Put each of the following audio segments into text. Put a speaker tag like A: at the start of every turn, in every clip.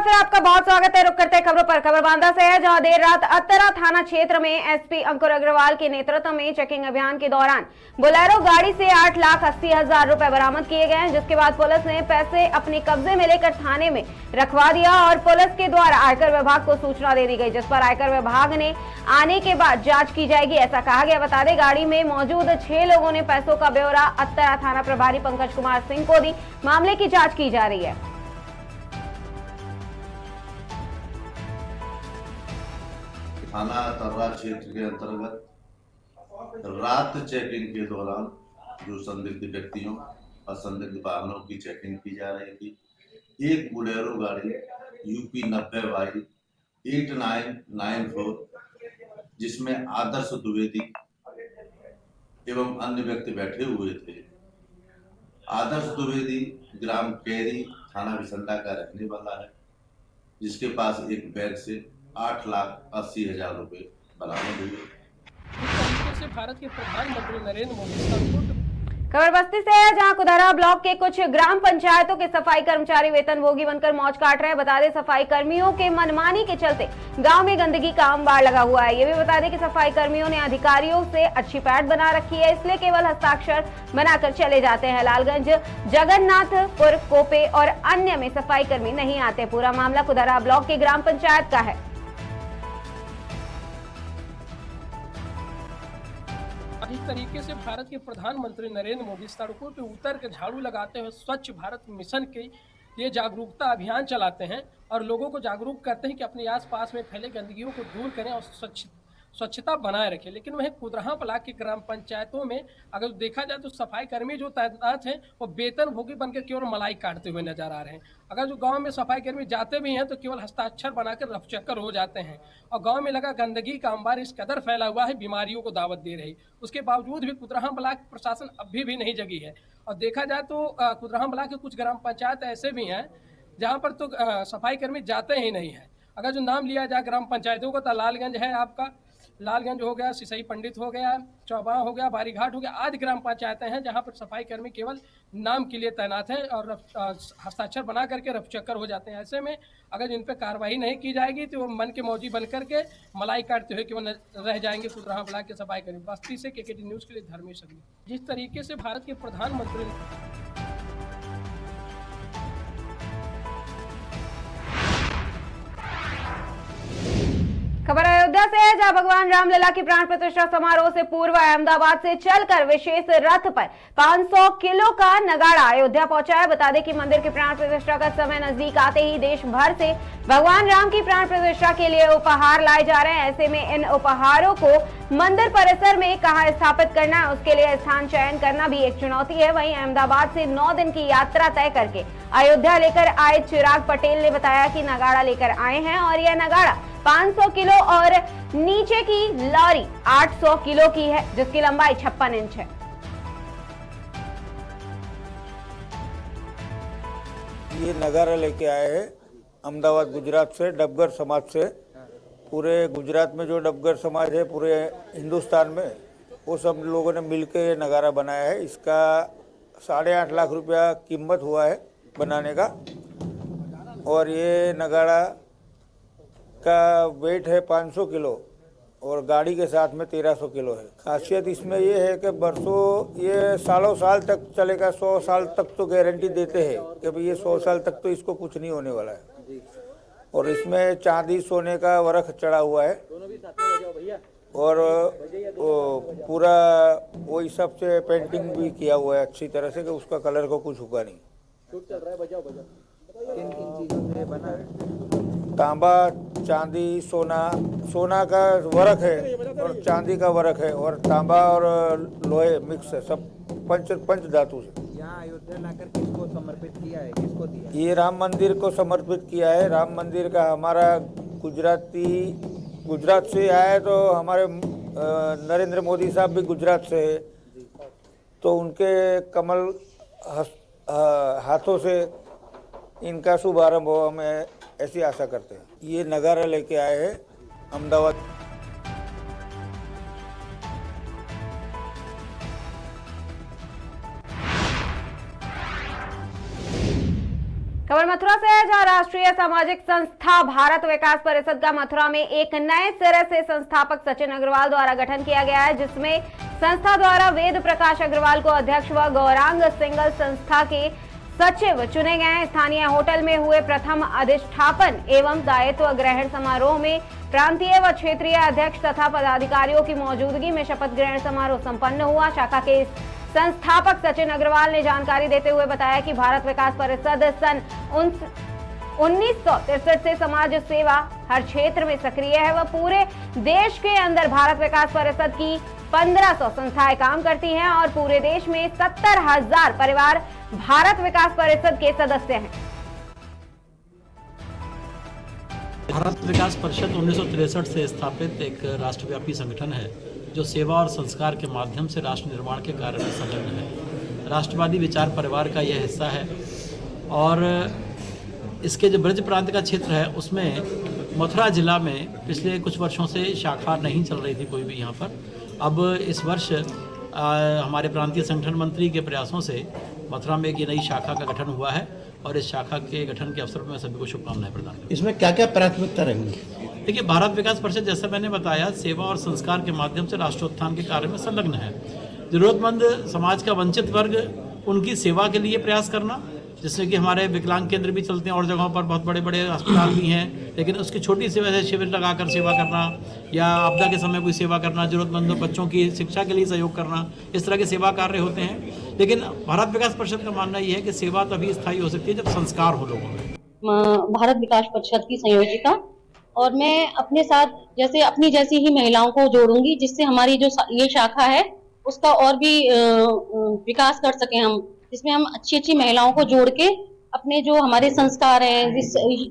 A: फिर आपका बहुत स्वागत है। रुक करते हैं खबरों पर। खबर बांदा से है, जहां देर रात अत्तरा थाना क्षेत्र में एसपी अंकुर अग्रवाल के नेतृत्व में चेकिंग अभियान के दौरान बोलेरो गाड़ी से 8,80,000 रुपए बरामद किए गए, जिसके बाद पुलिस ने पैसे अपने कब्जे में लेकर थाने में रखवा दिया और पुलिस के द्वारा आयकर विभाग को सूचना दे दी गई, जिस पर आयकर विभाग ने आने के बाद जाँच की जाएगी, ऐसा कहा गया। बता दें, गाड़ी में मौजूद 6 लोगों ने पैसों का ब्यौरा अत्तरा थाना प्रभारी पंकज कुमार सिंह को दी। मामले की जाँच की जा रही है।
B: थाना तर्रा क्षेत्र के अंतर्गत रात चेकिंग के दौरान जो संदिग्ध व्यक्तियों और संदिग्ध वाहनों की चेकिंग की जा रही थी, एक बोलेरो गाड़ी यूपी 90/8994 जिसमें आदर्श द्विवेदी एवं अन्य व्यक्ति बैठे हुए थे। आदर्श द्विवेदी ग्राम केरी थाना विसंडा का रहने वाला है, जिसके पास एक बैग से 8,80,000 रुपए बरामद हुए।
C: से भारत के प्रधानमंत्री नरेंद्र मोदी
A: खबर बस्ती से है, जहां कुदारा ब्लॉक के कुछ ग्राम पंचायतों के सफाई कर्मचारी वेतनभोगी बनकर मौज काट रहे हैं। बता दें, सफाई कर्मियों के मनमानी के चलते गांव में गंदगी का अंबार लगा हुआ है। ये भी बता दें कि सफाई कर्मियों ने अधिकारियों से अच्छी पैठ बना रखी है, इसलिए केवल हस्ताक्षर बनाकर चले जाते हैं। लालगंज, जगन्नाथपुर, कोपे और अन्य में सफाई कर्मी नहीं आते। पूरा मामला कुदारा ब्लॉक के ग्राम पंचायत का है।
C: इस तरीके से भारत के प्रधानमंत्री नरेंद्र मोदी सड़कों पे उतर के झाड़ू लगाते हुए स्वच्छ भारत मिशन के ये जागरूकता अभियान चलाते हैं और लोगों को जागरूक करते हैं कि अपने आसपास में फैले गंदगियों को दूर करें और स्वच्छता बनाए रखें। लेकिन वहीं कुदरहा ब्लॉक की ग्राम पंचायतों में अगर देखा जाए तो सफाई कर्मी जो तैनात हैं वो वेतनभोगी बनकर केवल मलाई काटते हुए नजर आ रहे हैं। अगर जो गांव में सफाई कर्मी जाते भी हैं तो केवल हस्ताक्षर बनाकर रफचक्कर हो जाते हैं और गांव में लगा गंदगी का अंबार इस कदर फैला हुआ है, बीमारियों को दावत दे रही। उसके बावजूद भी कुदरहा ब्लॉक प्रशासन अभी भी नहीं जगी है। और देखा जाए तो कुदरहा ब्लॉक के कुछ ग्राम पंचायत ऐसे भी हैं जहाँ पर तो सफाई कर्मी जाते ही नहीं है। अगर जो नाम लिया जाए ग्राम पंचायतों का तो लालगंज है, आपका लालगंज हो गया, सिसई पंडित हो गया, चौबा हो गया, बारीघाट हो गया, आदि ग्राम पंचायतें हैं जहां पर सफाई कर्मी केवल नाम के लिए तैनात हैं और हस्ताक्षर बना करके रफचक्कर हो जाते हैं। ऐसे में अगर इन पर कार्रवाई नहीं की जाएगी तो वो मन के मौजी बन करके मलाई काटते हुए केवल रह जाएंगे कुदरहा ब्लॉक के सफाई कर्मी। बस्ती से केकेटी न्यूज़ के लिए धर्मेश अग्नि। जिस तरीके से भारत के प्रधानमंत्री
A: खबर अयोध्या से है, जहां भगवान रामलला की प्राण प्रतिष्ठा समारोह से पूर्व अहमदाबाद से चलकर विशेष रथ पर 500 किलो का नगाड़ा अयोध्या पहुंचा है। बता दें कि मंदिर की प्राण प्रतिष्ठा का समय नजदीक आते ही देश भर से भगवान राम की प्राण प्रतिष्ठा के लिए उपहार लाए जा रहे हैं। ऐसे में इन उपहारों को मंदिर परिसर में कहां स्थापित करना है, उसके लिए स्थान चयन करना भी एक चुनौती है। वहीं अहमदाबाद से 9 दिन की यात्रा तय करके अयोध्या लेकर आए चिराग पटेल ने बताया कि नगाड़ा लेकर आए हैं और यह नगाड़ा 500 किलो और नीचे की लॉरी 800 किलो की है, जिसकी लंबाई 56 इंच है।
D: ये नगारा लेके आए हैं अहमदाबाद गुजरात से, डबगर समाज से। पूरे गुजरात में जो डबगर समाज है पूरे हिंदुस्तान में, वो सब लोगों ने मिलकर ये नगारा बनाया है। इसका 8.5 लाख रुपया कीमत हुआ है बनाने का और ये नगाड़ा का वेट है 500 किलो और गाड़ी के साथ में 1300 किलो है। खासियत इसमें ये है कि बरसों ये सालों साल तक चलेगा, 100 साल तक तो गारंटी देते हैं कि भाई ये 100 साल तक तो इसको कुछ नहीं होने वाला है। और इसमें चांदी सोने का वर्क चढ़ा हुआ है और पूरा वो इस सब से पेंटिंग भी किया हुआ है अच्छी तरह से कि उसका कलर को कुछ हुआ नहीं। तांबा, चांदी, सोना का वर्क है और चांदी का वर्क है और तांबा और लोहे मिक्स है, सब पंच धातु से।
E: यहाँ अयोध्या लाकर किसको समर्पित किया है, किसको दिया?
D: ये राम मंदिर को समर्पित किया है। राम मंदिर का हमारा गुजरात से आया है, तो हमारे नरेंद्र मोदी साहब भी गुजरात से है, तो उनके कमल हाथों से इनका शुभारंभ हो, हमें ऐसी आशा करते हैं। ये नगारा लेके आए हैं अहमदाबाद।
A: खबर खबर मथुरा से है, जहां राष्ट्रीय सामाजिक संस्था भारत विकास परिषद का मथुरा में एक नए सिरे से संस्थापक सचिन अग्रवाल द्वारा गठन किया गया है, जिसमें संस्था द्वारा वेद प्रकाश अग्रवाल को अध्यक्ष व गौरांग सिंगल संस्था के सचिव चुने गए हैं। स्थानीय होटल में हुए प्रथम अधिष्ठापन एवं दायित्व ग्रहण समारोह में प्रांतीय व क्षेत्रीय अध्यक्ष तथा पदाधिकारियों की मौजूदगी में शपथ ग्रहण समारोह संपन्न हुआ। शाखा के संस्थापक सचिन अग्रवाल ने जानकारी देते हुए बताया कि भारत विकास परिषद सन 1963 से समाज सेवा हर क्षेत्र में सक्रिय है व पूरे देश के अंदर भारत विकास परिषद की 1500 संस्थाएं काम करती हैं और पूरे देश में 70,000 परिवार भारत विकास परिषद के सदस्य हैं।
F: भारत विकास परिषद 1963 से स्थापित एक राष्ट्रव्यापी संगठन है जो सेवा और संस्कार के माध्यम से राष्ट्र निर्माण के कार्य में संलग्न है। राष्ट्रवादी विचार परिवार का यह हिस्सा है और इसके जो ब्रज प्रांत का क्षेत्र है उसमें मथुरा जिला में पिछले कुछ वर्षों से शाखा नहीं चल रही थी कोई भी यहाँ पर। अब इस वर्ष हमारे प्रांतीय संगठन मंत्री के प्रयासों से मथुरा में एक ये नई शाखा का गठन हुआ है और इस शाखा के गठन के अवसर पर मैं सभी को शुभकामनाएं प्रदान करता हूं।
G: इसमें क्या क्या प्राथमिकता रहेंगी?
F: देखिए, भारत विकास परिषद जैसा मैंने बताया सेवा और संस्कार के माध्यम से राष्ट्रोत्थान के कार्य में संलग्न है। जरूरतमंद समाज का वंचित वर्ग उनकी सेवा के लिए प्रयास करना, जिसमें कि हमारे विकलांग केंद्र भी चलते हैं और जगहों पर बहुत बड़े बड़े अस्पताल भी हैं, लेकिन उसकी छोटी सेवा है शिविर लगाकर सेवा करना या आपदा के समय कोई सेवा करना, जरूरतमंद बच्चों की शिक्षा के लिए सहयोग करना, इस तरह के सेवा कार्य होते हैं। लेकिन भारत विकास परिषद का मानना ये है कि सेवा तभी स्थायी हो सकती है जब संस्कार हो लोगों में।
H: भारत विकास परिषद की संयोजिका और मैं अपने साथ जैसे अपनी जैसी ही महिलाओं को जोड़ूंगी, जिससे हमारी जो ये शाखा है उसका और भी विकास कर सकें हम, जिसमें हम अच्छी अच्छी महिलाओं को जोड़ के अपने जो हमारे संस्कार हैं,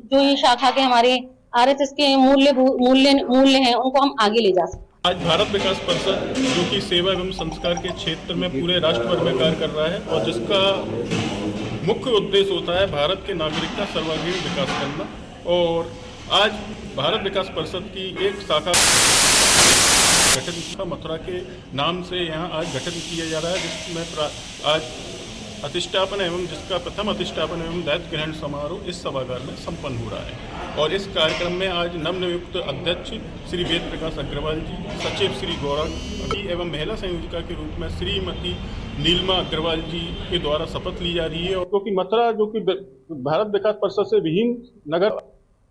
H: जो ये शाखा के हमारे आरएसएस के मूल्य हैं, उनको हम आगे ले जा सकें।
I: आज भारत विकास परिषद जो कि सेवा एवं संस्कार के क्षेत्र में पूरे राष्ट्र भर में कार्य कर रहा है और जिसका मुख्य उद्देश्य होता है भारत के नागरिक का सर्वांगीण विकास करना, और आज भारत विकास परिषद की एक शाखा गठन मथुरा के नाम से यहाँ आज गठन किया जा रहा है, जिसमें आज अधिष्ठापन एवं जिसका प्रथम अधिष्ठापन एवं दायित्व ग्रहण समारोह इस सभागार में संपन्न हो रहा है। और इस कार्यक्रम में आज नवनियुक्त अध्यक्ष श्री वेद प्रकाश अग्रवाल जी, सचिव श्री गौरांग जी एवं महिला संयोजिका के रूप में श्रीमती नीलिमा अग्रवाल जी के द्वारा शपथ ली जा रही है। क्योंकि मथुरा जो कि भारत विकास परिषद से विहीन नगर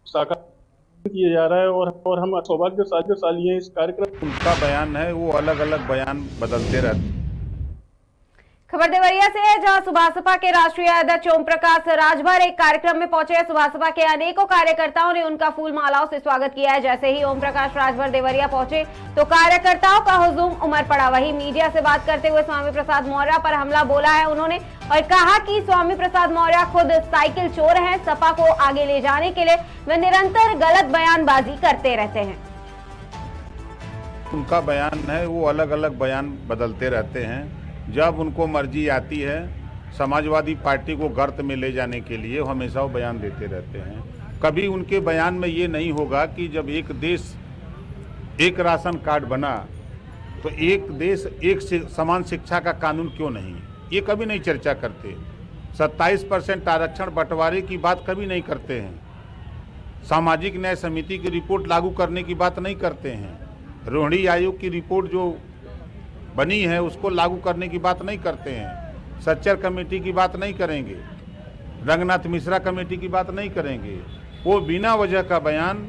I: शाखा किया जा रहा है और हम सौभाग्यशाली हैं इस कार्यक्रम।
J: उनका बयान है वो अलग अलग बयान बदलते रहते हैं।
A: खबर देवरिया से है, जहां सुभासपा के राष्ट्रीय अध्यक्ष ओम प्रकाश राजभर एक कार्यक्रम में पहुंचे। सुभासपा के अनेकों कार्यकर्ताओं ने उनका फूल मालाओं से स्वागत किया है। जैसे ही ओम प्रकाश राजभर देवरिया पहुंचे तो कार्यकर्ताओं का हुजूम उमड़ पड़ा। वहीं मीडिया से बात करते हुए स्वामी प्रसाद मौर्य पर हमला बोला है उन्होंने और कहा कि स्वामी प्रसाद मौर्य खुद साइकिल चोर हैं। सपा को आगे ले जाने के लिए वे निरंतर गलत बयानबाजी करते रहते हैं।
J: उनका बयान है वो अलग अलग बयान बदलते रहते हैं। जब उनको मर्जी आती है समाजवादी पार्टी को गर्त में ले जाने के लिए वो हमेशा वो बयान देते रहते हैं। कभी उनके बयान में ये नहीं होगा कि जब एक देश एक राशन कार्ड बना तो एक देश एक समान शिक्षा का कानून क्यों नहीं, ये कभी नहीं चर्चा करते। 27% आरक्षण बंटवारे की बात कभी नहीं करते हैं। सामाजिक न्याय समिति की रिपोर्ट लागू करने की बात नहीं करते हैं। रोहिणी आयोग की रिपोर्ट जो बनी है उसको लागू करने की बात नहीं करते हैं। सच्चर कमेटी की बात नहीं करेंगे, रंगनाथ मिश्रा कमेटी की बात नहीं करेंगे। वो बिना वजह का बयान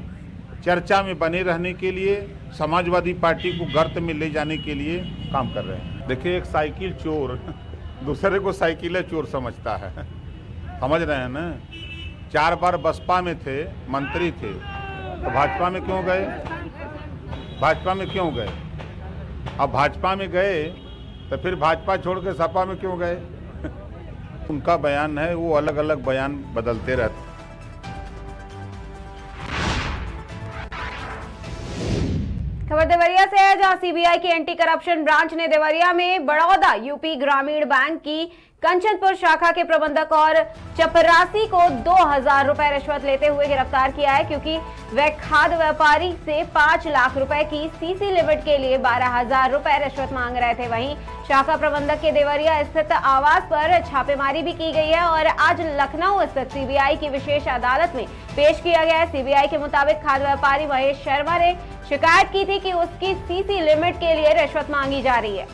J: चर्चा में बने रहने के लिए समाजवादी पार्टी को गर्त में ले जाने के लिए काम कर रहे हैं। देखिए, एक साइकिल चोर दूसरे को साइकिल चोर समझता है, समझ रहे हैं ना। 4 बार बसपा में थे, मंत्री थे, तो भाजपा में क्यों गए? भाजपा में क्यों गए? अब भाजपा में गए तो फिर भाजपा छोड़ के सपा में क्यों गए? उनका बयान है वो अलग अलग बयान बदलते रहते।
A: खबर देवरिया से है, जहां सीबीआई की एंटी करप्शन ब्रांच ने देवरिया में बड़ौदा यूपी ग्रामीण बैंक की कंचनपुर शाखा के प्रबंधक और चपरासी को 2000 रुपए रिश्वत लेते हुए गिरफ्तार किया है, क्योंकि वह खाद्य व्यापारी से 5 लाख रुपए की सीसी लिमिट के लिए 12,000 रुपए रिश्वत मांग रहे थे। वहीं शाखा प्रबंधक के देवरिया स्थित आवास पर छापेमारी भी की गई है और आज लखनऊ स्थित सीबीआई की विशेष अदालत में पेश किया गया है। सीबीआई के मुताबिक खाद्य व्यापारी महेश शर्मा ने शिकायत की थी कि उसकी सीसी लिमिट के लिए रिश्वत मांगी जा रही है।